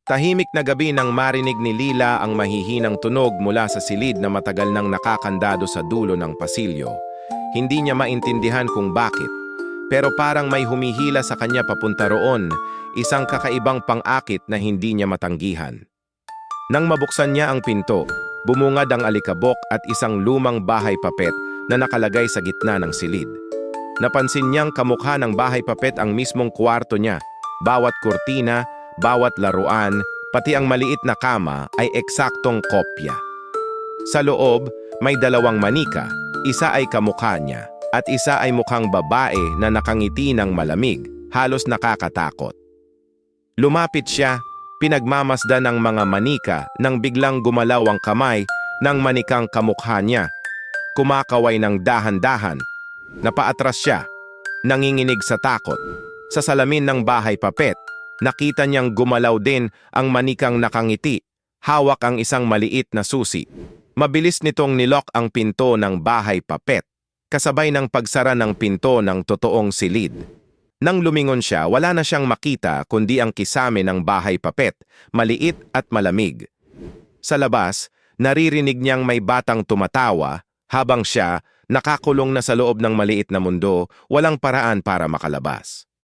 Tahimik na gabi nang marinig ni Lila ang mahihinang tunog mula sa silid na matagal nang nakakandado sa dulo ng pasilyo. Hindi niya maintindihan kung bakit, pero parang may humihila sa kanya papunta roon, isang kakaibang pang-akit na hindi niya matanggihan. Nang mabuksan niya ang pinto, bumungad ang alikabok at isang lumang bahay papet na nakalagay sa gitna ng silid. Napansin niyang kamukha ng bahay papet ang mismong kwarto niya. Bawat kurtina, bawat laruan, pati ang maliit na kama ay eksaktong kopya. Sa loob, may dalawang manika, isa ay kamukha niya, at isa ay mukhang babae na nakangiti ng malamig, halos nakakatakot. Lumapit siya, pinagmamasdan ng mga manika nang biglang gumalaw ang kamay ng manikang kamukha niya. Kumakaway ng dahan-dahan. Napaatras siya, nanginginig sa takot. Sa salamin ng bahay papet, nakita niyang gumalaw din ang manikang nakangiti, hawak ang isang maliit na susi. Mabilis nitong nilok ang pinto ng bahay papet, kasabay ng pagsara ng pinto ng totoong silid. Nang lumingon siya, wala na siyang makita kundi ang kisame ng bahay papet, maliit at malamig. Sa labas, naririnig niyang may batang tumatawa, habang siya, nakakulong na sa loob ng maliit na mundo, walang paraan para makalabas.